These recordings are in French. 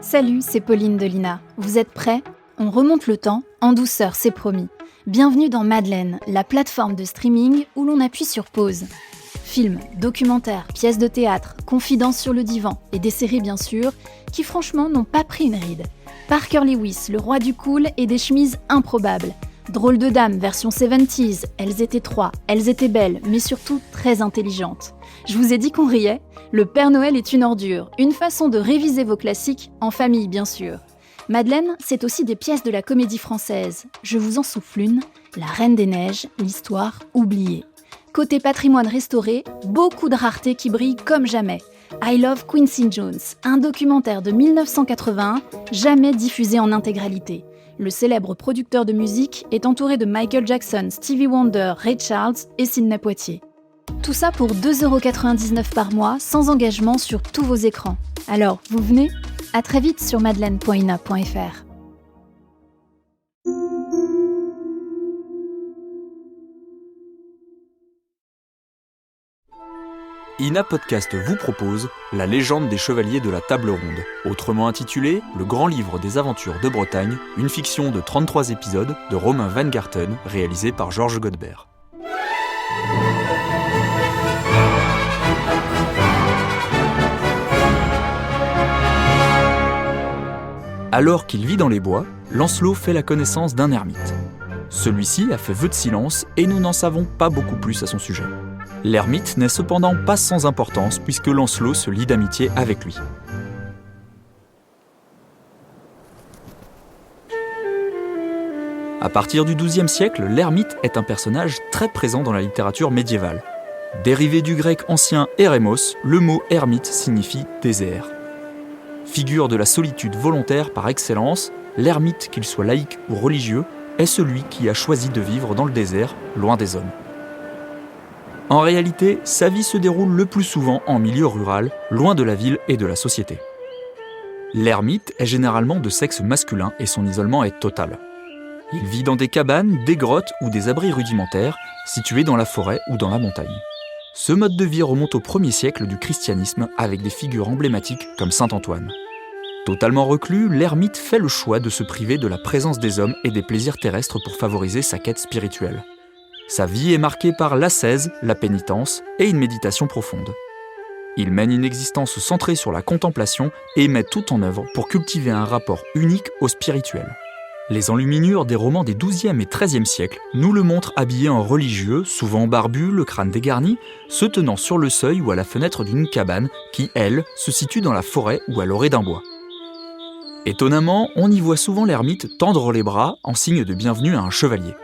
Salut, c'est Pauline de Lina. Vous êtes prêts ? On remonte le temps, en douceur, c'est promis. Bienvenue dans Madeleine, la plateforme de streaming où l'on appuie sur pause. Films, documentaires, pièces de théâtre, confidences sur le divan et des séries bien sûr, qui franchement n'ont pas pris une ride. Parker Lewis, le roi du cool et des chemises improbables. Drôle de dame version 70s, elles étaient trois, elles étaient belles, mais surtout très intelligentes. Je vous ai dit qu'on riait ? Le Père Noël est une ordure, une façon de réviser vos classiques, en famille bien sûr. Madeleine, c'est aussi des pièces de la comédie française. Je vous en souffle une, La Reine des Neiges, l'histoire oubliée. Côté patrimoine restauré, beaucoup de raretés qui brillent comme jamais. I Love Quincy Jones, un documentaire de 1981, jamais diffusé en intégralité. Le célèbre producteur de musique est entouré de Michael Jackson, Stevie Wonder, Ray Charles et Sidney Poitier. Tout ça pour 2,99€ par mois, sans engagement sur tous vos écrans. Alors, vous venez ? À très vite sur madeleine.ina.fr. Ina Podcast vous propose La légende des chevaliers de la table ronde, autrement intitulé Le grand livre des aventures de Bretagne, une fiction de 33 épisodes de Romain Weingarten, réalisé par Georges Godebert. Alors qu'il vit dans les bois, Lancelot fait la connaissance d'un ermite. Celui-ci a fait vœu de silence et nous n'en savons pas beaucoup plus à son sujet. L'ermite n'est cependant pas sans importance puisque Lancelot se lie d'amitié avec lui. À partir du XIIe siècle, l'ermite est un personnage très présent dans la littérature médiévale. Dérivé du grec ancien eremos, le mot ermite signifie désert. Figure de la solitude volontaire par excellence, l'ermite, qu'il soit laïque ou religieux, est celui qui a choisi de vivre dans le désert, loin des hommes. En réalité, sa vie se déroule le plus souvent en milieu rural, loin de la ville et de la société. L'ermite est généralement de sexe masculin et son isolement est total. Il vit dans des cabanes, des grottes ou des abris rudimentaires, situés dans la forêt ou dans la montagne. Ce mode de vie remonte au 1er siècle du christianisme avec des figures emblématiques comme saint Antoine. Totalement reclus, l'ermite fait le choix de se priver de la présence des hommes et des plaisirs terrestres pour favoriser sa quête spirituelle. Sa vie est marquée par l'ascèse, la pénitence et une méditation profonde. Il mène une existence centrée sur la contemplation et met tout en œuvre pour cultiver un rapport unique au spirituel. Les enluminures des romans des XIIe et XIIIe siècles nous le montrent habillé en religieux, souvent barbu, le crâne dégarni, se tenant sur le seuil ou à la fenêtre d'une cabane qui, elle, se situe dans la forêt ou à l'orée d'un bois. Étonnamment, on y voit souvent l'ermite tendre les bras en signe de bienvenue à un chevalier.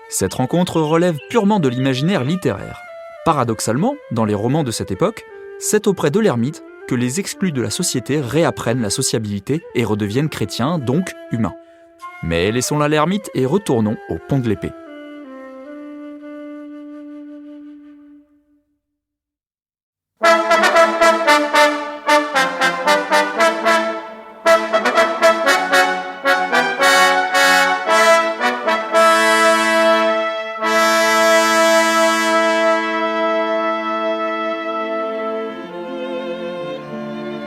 Cette rencontre relève purement de l'imaginaire littéraire. Paradoxalement, dans les romans de cette époque, c'est auprès de l'ermite que les exclus de la société réapprennent la sociabilité et redeviennent chrétiens, donc humains. Mais laissons là l'ermite et retournons au pont de l'épée.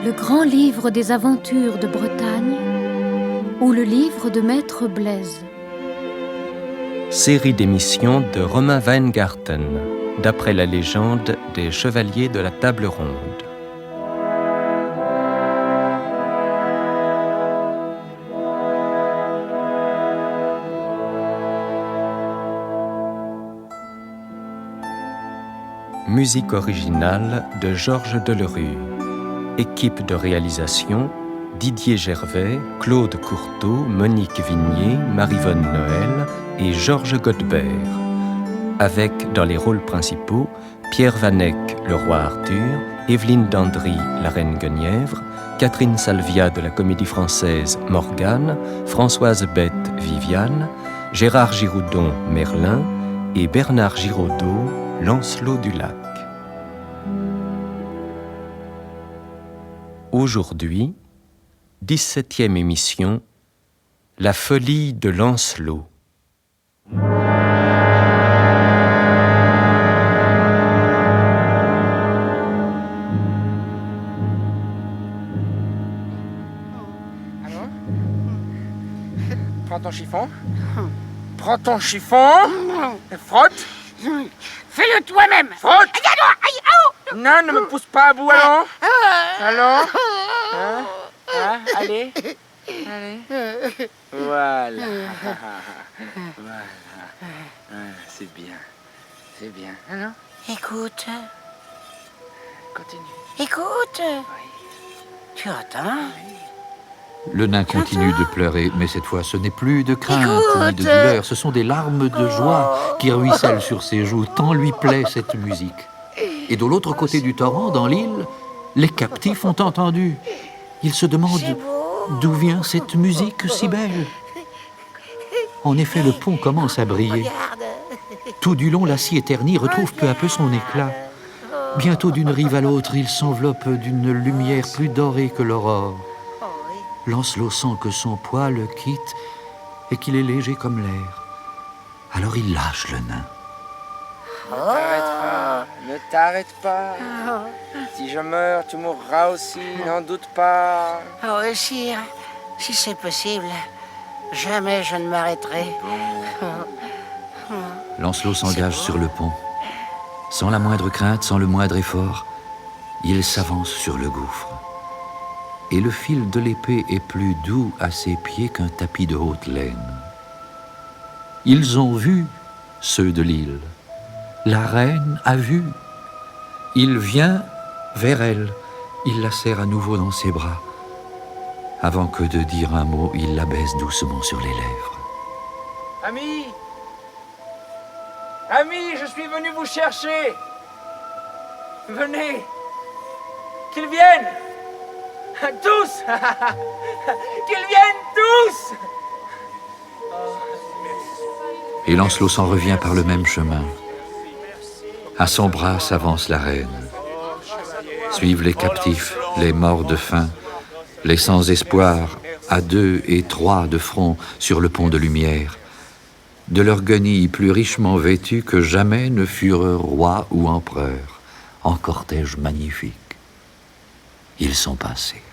Le grand livre des aventures de Bretagne ou le livre de Maître Blaise. Série d'émissions de Romain Weingarten, d'après la légende des chevaliers de la table ronde. Musique originale de Georges Delerue. Équipe de réalisation, Didier Gervais, Claude Courteau, Monique Vignier, Maryvonne Noël et Georges Godebert. Avec, dans les rôles principaux, Pierre Vanek, le roi Arthur, Evelyne Dandry, la reine Guenièvre, Catherine Salvia de la Comédie Française, Morgane, Françoise Bette, Viviane, Gérard Giroudon, Merlin et Bernard Giraudot, Lancelot du Lac. Aujourd'hui, 17e émission, La folie de Lancelot. Prends ton chiffon. Prends ton chiffon. Et frotte. Fais-le toi-même. Frotte. Aïe, Non, ne me pousse pas à bout, allons. Allons. Allez. Voilà. Voilà. C'est bien. C'est bien. Alors, Écoute, continue. écoute. Tu entends? Le nain continue de pleurer, mais cette fois ce n'est plus de crainte ni Écoute. de douleur, ce sont des larmes de joie qui ruissellent sur ses joues, tant lui plaît cette musique. Et de l'autre côté du torrent, dans l'île, les captifs ont entendu. Ils se demandent d'où vient cette musique si belle. En effet, le pont commence à briller. Tout du long, la Citernie retrouve peu à peu son éclat. Bientôt, d'une rive à l'autre, il s'enveloppe d'une lumière plus dorée que l'aurore. Lancelot sent que son poids le quitte et qu'il est léger comme l'air. Alors il lâche le nain. Ne t'arrête pas. Si je meurs, tu mourras aussi, n'en doute pas. Oh, sire, si c'est possible, jamais je ne m'arrêterai. Lancelot s'engage sur le pont. Sans la moindre crainte, sans le moindre effort, il s'avance sur le gouffre. Et le fil de l'épée est plus doux à ses pieds qu'un tapis de haute laine. Ils ont vu, ceux de l'île. La reine a vu. Il vient vers elle. Il la serre à nouveau dans ses bras. Avant que de dire un mot, il la baise doucement sur les lèvres. Ami! Ami, je suis venu vous chercher. Venez. Qu'ils viennent. Tous. Qu'ils viennent tous. Et Lancelot s'en revient par le même chemin. À son bras s'avance la reine. Suivent les captifs, les morts de faim, les sans espoir, à 2 et 3 de front sur le pont de lumière, de leurs guenilles plus richement vêtues que jamais ne furent rois ou empereurs, en cortège magnifique. Ils sont passés.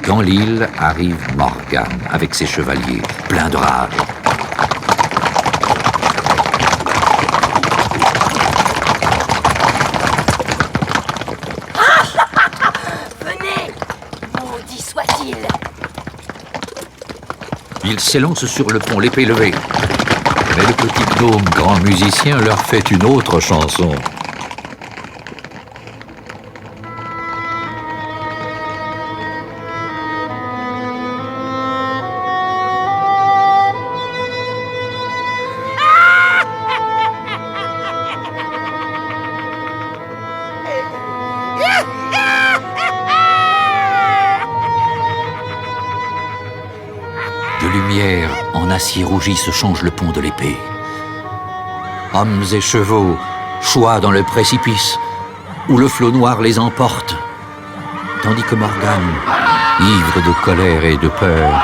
Dans l'île arrive Morgane avec ses chevaliers, pleins de rage. Venez, maudit soit-il. Ils s'élancent sur le pont, l'épée levée. Mais le petit gnome, grand musicien, leur fait une autre chanson. De lumière en acier rougi se change le pont de l'épée. Hommes et chevaux choient dans le précipice où le flot noir les emporte, tandis que Morgane, ivre de colère et de peur,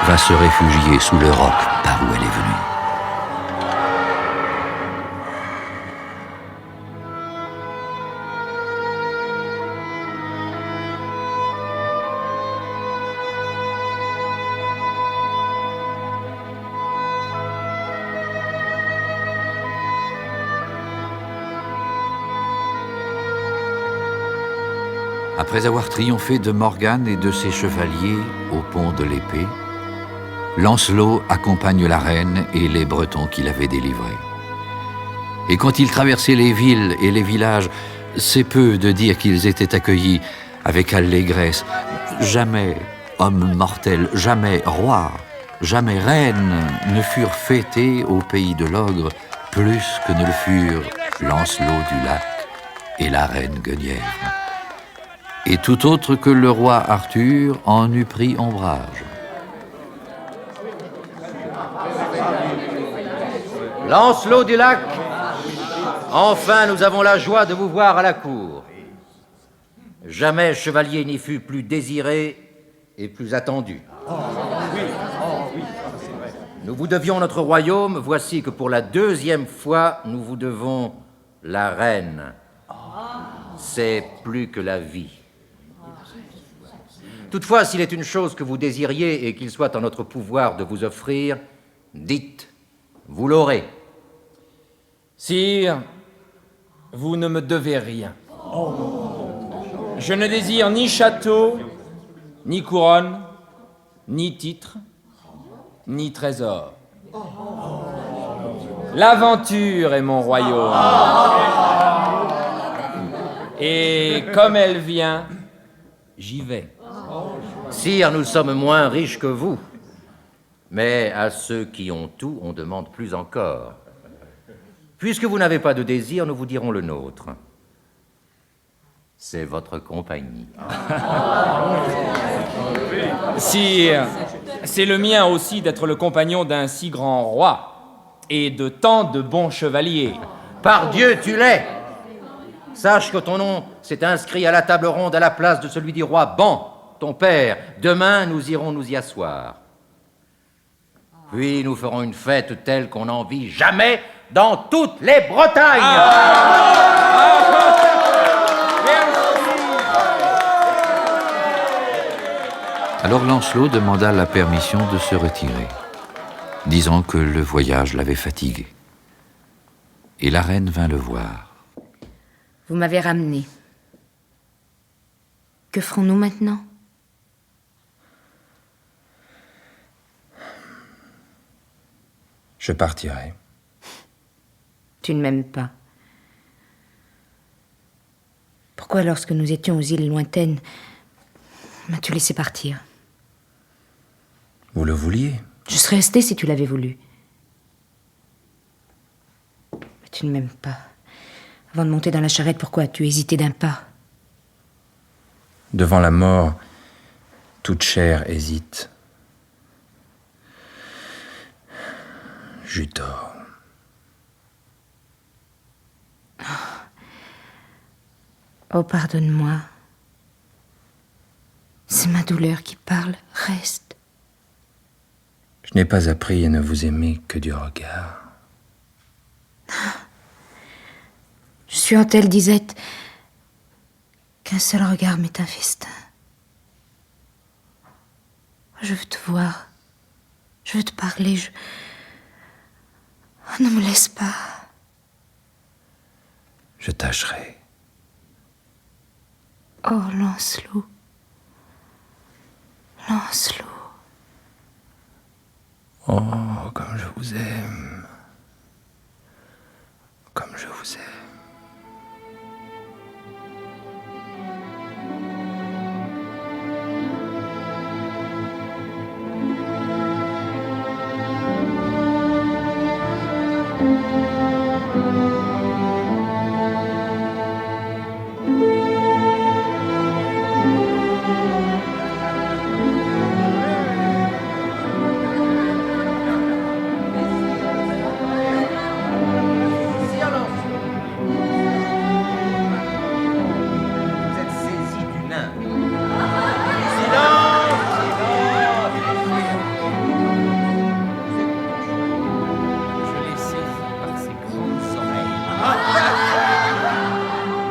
va se réfugier sous le roc par où elle est venue. Après avoir triomphé de Morgane et de ses chevaliers au pont de l'épée, Lancelot accompagne la reine et les Bretons qu'il avait délivrés. Et quand ils traversaient les villes et les villages, c'est peu de dire qu'ils étaient accueillis avec allégresse. Jamais homme mortel, jamais roi, jamais reine ne furent fêtés au pays de l'ogre plus que ne le furent Lancelot du Lac et la reine Guenièvre. Et tout autre que le roi Arthur en eût pris ombrage. Lancelot du Lac, enfin nous avons la joie de vous voir à la cour. Jamais chevalier n'y fut plus désiré et plus attendu. Nous vous devions notre royaume, voici que pour la 2e fois nous vous devons la reine, c'est plus que la vie. Toutefois, s'il est une chose que vous désiriez et qu'il soit en notre pouvoir de vous offrir, dites, vous l'aurez. Sire, vous ne me devez rien. Je ne désire ni château, ni couronne, ni titre, ni trésor. L'aventure est mon royaume. Et comme elle vient, j'y vais. Sire, nous sommes moins riches que vous. Mais à ceux qui ont tout, on demande plus encore. Puisque vous n'avez pas de désir, nous vous dirons le nôtre. C'est votre compagnie. Sire, c'est le mien aussi d'être le compagnon d'un si grand roi et de tant de bons chevaliers. Par Dieu, tu l'es! Sache que ton nom s'est inscrit à la table ronde à la place de celui du roi Ban, ton père. Demain, nous irons nous y asseoir. Puis nous ferons une fête telle qu'on n'en vit jamais dans toutes les Bretagnes. Alors Lancelot demanda la permission de se retirer, disant que le voyage l'avait fatigué. Et la reine vint le voir. Vous m'avez ramené. Que ferons-nous maintenant? Je partirai. Tu ne m'aimes pas. Pourquoi, lorsque nous étions aux îles lointaines, m'as-tu laissé partir? Vous le vouliez? Je serais restée si tu l'avais voulu. Mais tu ne m'aimes pas. Avant de monter dans la charrette, pourquoi as-tu hésité d'un pas? Devant la mort, toute chair hésite. J'eus tort. Oh, pardonne-moi. C'est ma douleur qui parle. Reste. Je n'ai pas appris à ne vous aimer que du regard. Je suis en telle disette qu'un seul regard m'est un festin. Je veux te voir. Je veux te parler. Oh, ne me laisse pas. Je tâcherai. Oh, Lancelot. Lancelot. Oh, comme je vous aime. Comme je vous aime.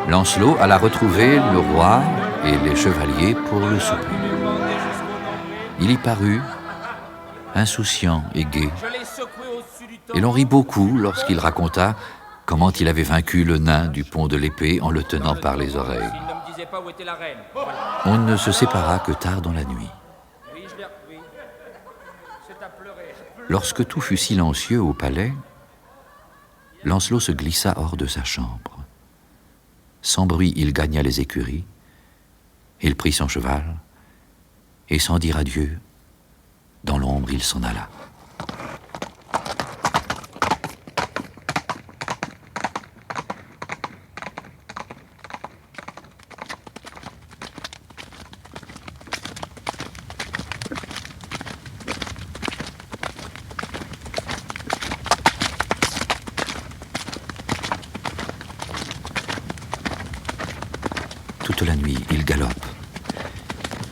Lancelot alla retrouver le roi et les chevaliers pour le souper. Il y parut insouciant et gai, et l'on rit beaucoup lorsqu'il raconta comment il avait vaincu le nain du pont de l'épée en le tenant par les oreilles. On ne se sépara que tard dans la nuit. Lorsque tout fut silencieux au palais, Lancelot se glissa hors de sa chambre. Sans bruit, il gagna les écuries, il prit son cheval, et sans dire adieu, dans l'ombre, il s'en alla. Toute la nuit, il galope.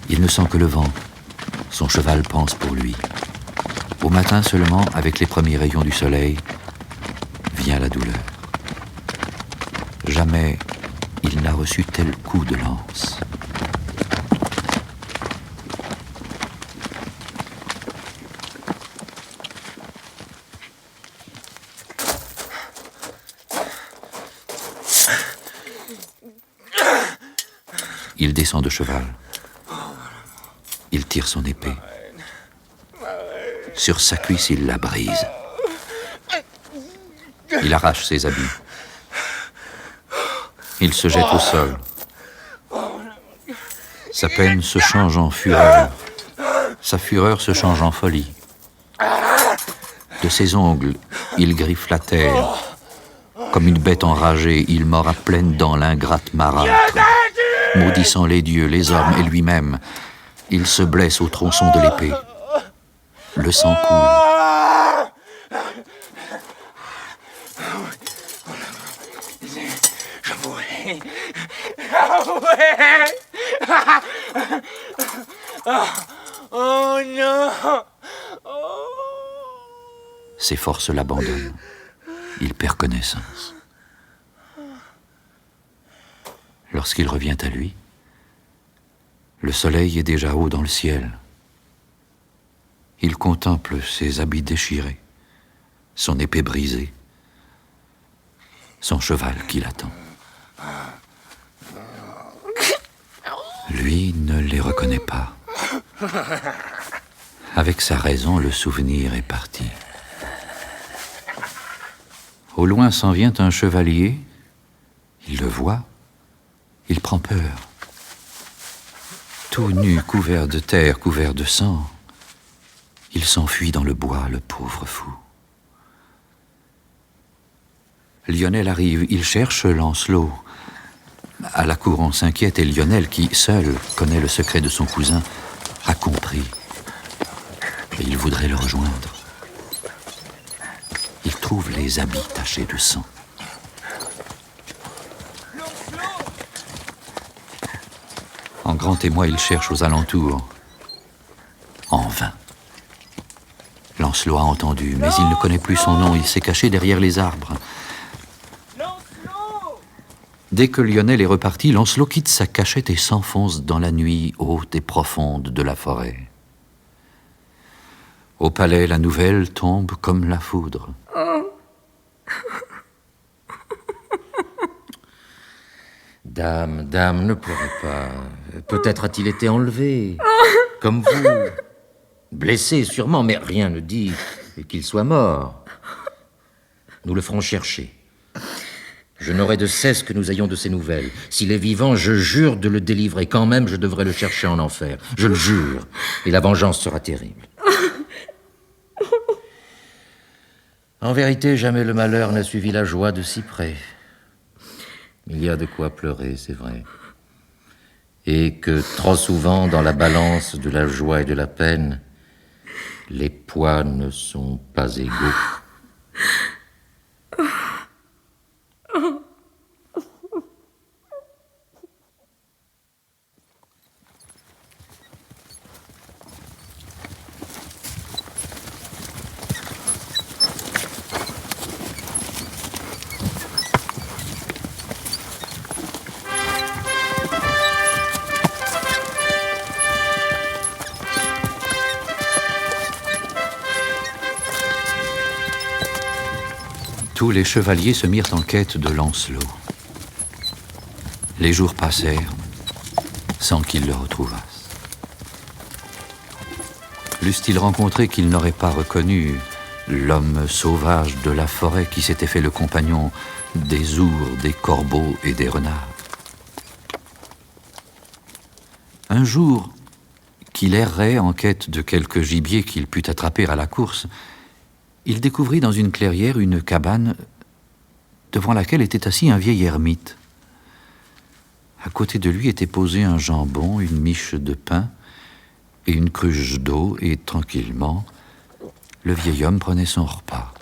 Il ne sent que le vent. Son cheval pense pour lui. Au matin seulement, avec les premiers rayons du soleil, vient la douleur. Jamais il n'a reçu tel coup de lance. Il descend de cheval. Il tire son épée. Sur sa cuisse, il la brise. Il arrache ses habits. Il se jette au sol. Sa peine se change en fureur. Sa fureur se change en folie. De ses ongles, il griffe la terre. Comme une bête enragée, il mord à pleines dents l'ingrate marâtre. Maudissant les dieux, les hommes et lui-même, il se blesse au tronçon de l'épée. Le sang coule. Je mourrai. Oh non. Ses forces l'abandonnent. Il perd connaissance. Lorsqu'il revient à lui, le soleil est déjà haut dans le ciel. Il contemple ses habits déchirés, son épée brisée, son cheval qui l'attend. Lui ne les reconnaît pas. Avec sa raison, le souvenir est parti. Au loin s'en vient un chevalier. Il le voit. Il prend peur. Tout nu, couvert de terre, couvert de sang, il s'enfuit dans le bois, le pauvre fou. Lionel arrive, il cherche Lancelot. À la cour, on s'inquiète et Lionel, qui, seul, connaît le secret de son cousin, a compris. Et il voudrait le rejoindre. Il trouve les habits tachés de sang. En grand émoi, il cherche aux alentours. En vain. Lancelot a entendu, mais il ne connaît plus son nom. Il s'est caché derrière les arbres. Dès que Lionel est reparti, Lancelot quitte sa cachette et s'enfonce dans la nuit haute et profonde de la forêt. Au palais, la nouvelle tombe comme la foudre. Dame, ne pleurez pas. Peut-être a-t-il été enlevé, comme vous. Blessé sûrement, mais rien ne dit qu'il soit mort. Nous le ferons chercher. Je n'aurai de cesse que nous ayons de ses nouvelles. S'il est vivant, je jure de le délivrer. Quand même, je devrais le chercher en enfer. Je le jure. Et la vengeance sera terrible. En vérité, jamais le malheur n'a suivi la joie de si près. Il y a de quoi pleurer, c'est vrai. Et que trop souvent, dans la balance de la joie et de la peine, les poids ne sont pas égaux. Tous les chevaliers se mirent en quête de Lancelot. Les jours passèrent sans qu'ils le retrouvassent. L'eussent-ils rencontré qu'ils n'auraient pas reconnu l'homme sauvage de la forêt qui s'était fait le compagnon des ours, des corbeaux et des renards. Un jour, qu'il errait en quête de quelque gibier qu'il pût attraper à la course, il découvrit dans une clairière une cabane devant laquelle était assis un vieil ermite. À côté de lui était posé un jambon, une miche de pain et une cruche d'eau, et tranquillement, le vieil homme prenait son repas.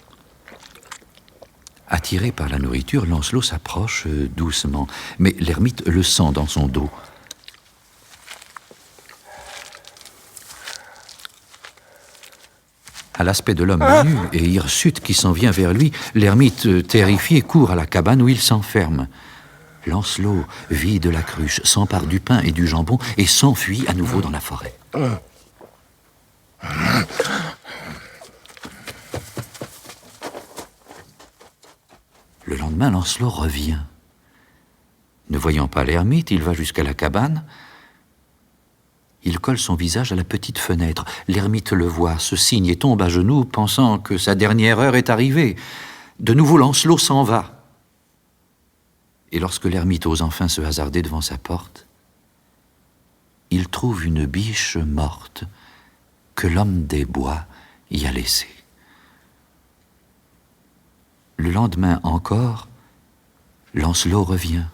Attiré par la nourriture, Lancelot s'approche doucement, mais l'ermite le sent dans son dos. À l'aspect de l'homme nu et hirsute qui s'en vient vers lui, l'ermite, terrifié, court à la cabane où il s'enferme. Lancelot vide la cruche, s'empare du pain et du jambon et s'enfuit à nouveau dans la forêt. Le lendemain, Lancelot revient. Ne voyant pas l'ermite, il va jusqu'à la cabane. Il colle son visage à la petite fenêtre. L'ermite le voit, se signe et tombe à genoux, pensant que sa dernière heure est arrivée. De nouveau, Lancelot s'en va. Et lorsque l'ermite ose enfin se hasarder devant sa porte, il trouve une biche morte que l'homme des bois y a laissée. Le lendemain encore, Lancelot revient.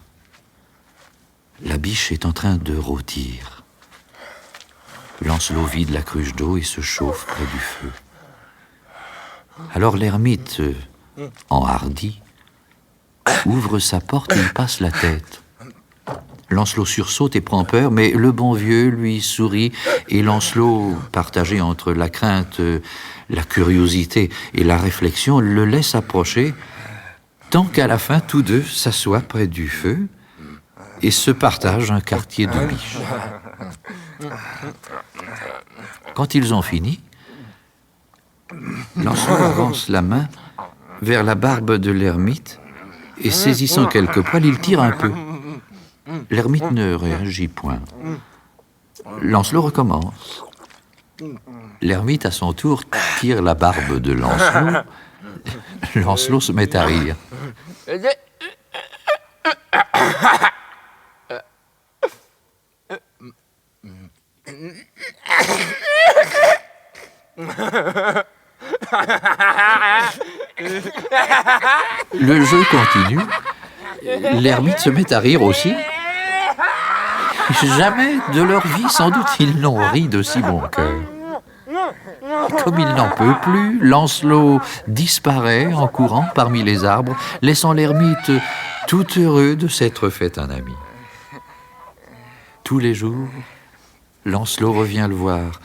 La biche est en train de rôtir. Lancelot vide la cruche d'eau et se chauffe près du feu. Alors l'ermite, enhardi, ouvre sa porte et y passe la tête. Lancelot sursaute et prend peur, mais le bon vieux lui sourit et Lancelot, partagé entre la crainte, la curiosité et la réflexion, le laisse approcher, tant qu'à la fin, tous deux s'assoient près du feu et se partagent un quartier de biche. Quand ils ont fini, Lancelot avance la main vers la barbe de l'ermite et saisissant quelques poils, il tire un peu. L'ermite ne réagit point. Lancelot recommence. L'ermite, à son tour, tire la barbe de Lancelot. Lancelot se met à rire. Le jeu continue. L'ermite se met à rire aussi. Jamais de leur vie, sans doute, ils n'ont ri de si bon cœur. Comme il n'en peut plus, Lancelot disparaît en courant parmi les arbres, laissant l'ermite tout heureux de s'être fait un ami. Tous les jours, Lancelot revient le voir.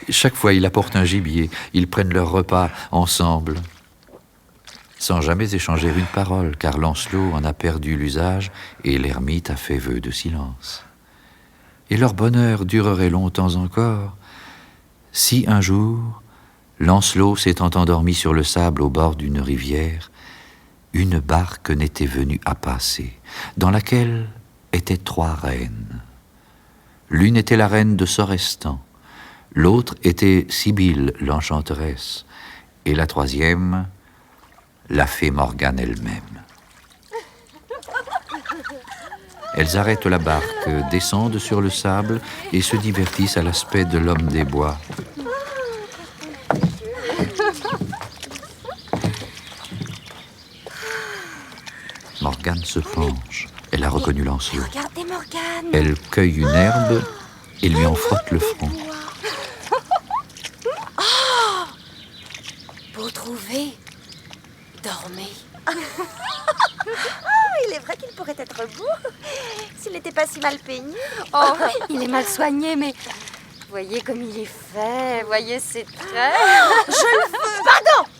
Chaque fois, il apporte un gibier. Ils prennent leur repas ensemble, sans jamais échanger une parole, car Lancelot en a perdu l'usage et l'ermite a fait vœu de silence. Et leur bonheur durerait longtemps encore, si un jour, Lancelot s'étant endormi sur le sable au bord d'une rivière, une barque n'était venue à passer, dans laquelle étaient 3 reines. L'une était la reine de Sorestan, l'autre était Sibylle, l'enchanteresse, et la 3e, la fée Morgane elle-même. Elles arrêtent la barque, descendent sur le sable et se divertissent à l'aspect de l'homme des bois. Morgane se penche. Elle a reconnu Lancelot. Regardez Morgane. Elle cueille une herbe et lui en frotte le front. Oh, pour trouver, dormez. Il est vrai qu'il pourrait être beau s'il n'était pas si mal peigné. Oh, il est mal soigné, mais voyez comme il est fait, voyez ses traits. Je le veux. Pardon,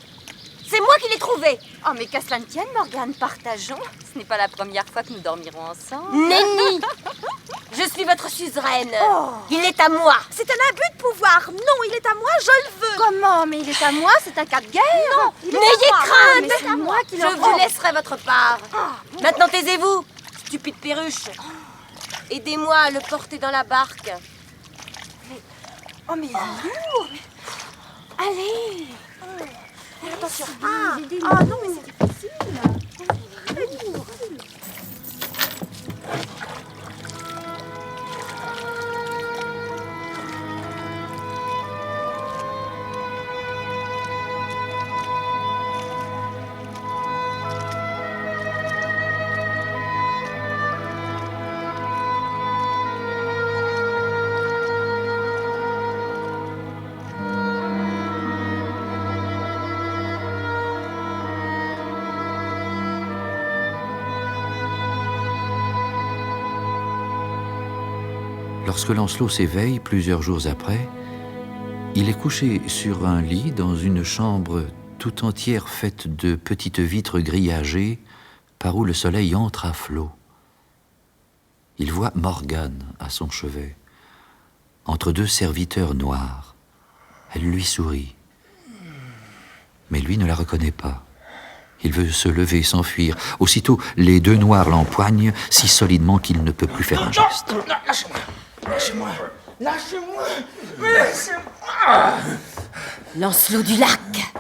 c'est moi qui l'ai trouvé. Oh, mais qu'à cela ne tienne, Morgane, partageons. Ce n'est pas la première fois que nous dormirons ensemble. Nenni, je suis votre suzeraine. Oh. Il est à moi. C'est un abus de pouvoir. Non, il est à moi, je le veux. Comment? Mais il est à moi, c'est un cas de guerre. Non, n'ayez crainte. Mais c'est moi qui Je vous laisserai votre part. Maintenant, taisez-vous, stupide perruche. Aidez-moi à le porter dans la barque. Mais il est lourd. Allez. Attention. Ah non, mais c'est difficile. Lorsque Lancelot s'éveille, plusieurs jours après, il est couché sur un lit dans une chambre tout entière faite de petites vitres grillagées par où le soleil entre à flot. Il voit Morgane à son chevet, entre deux serviteurs noirs. Elle lui sourit. Mais lui ne la reconnaît pas. Il veut se lever, s'enfuir. Aussitôt, les deux noirs l'empoignent si solidement qu'il ne peut plus faire un geste. Non, lâchez-moi. Lâchez-moi. Lâchez-moi. Laissez-moi. Lancelot du Lac,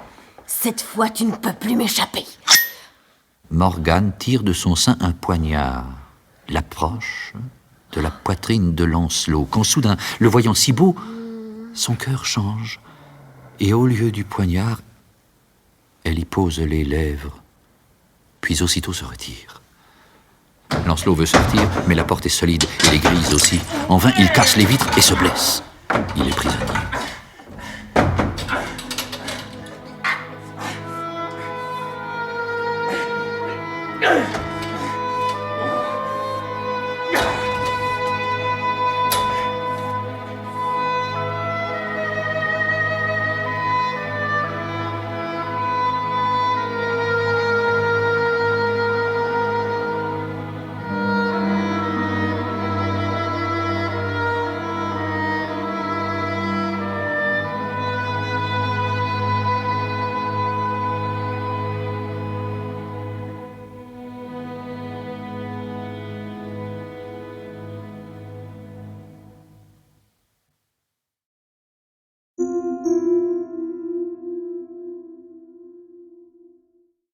cette fois tu ne peux plus m'échapper. Morgane tire de son sein un poignard, l'approche de la poitrine de Lancelot, quand soudain, le voyant si beau, son cœur change, et au lieu du poignard, elle y pose les lèvres, puis aussitôt se retire. Lancelot veut sortir, mais la porte est solide, et les grilles aussi. En vain, il casse les vitres et se blesse. Il est prisonnier.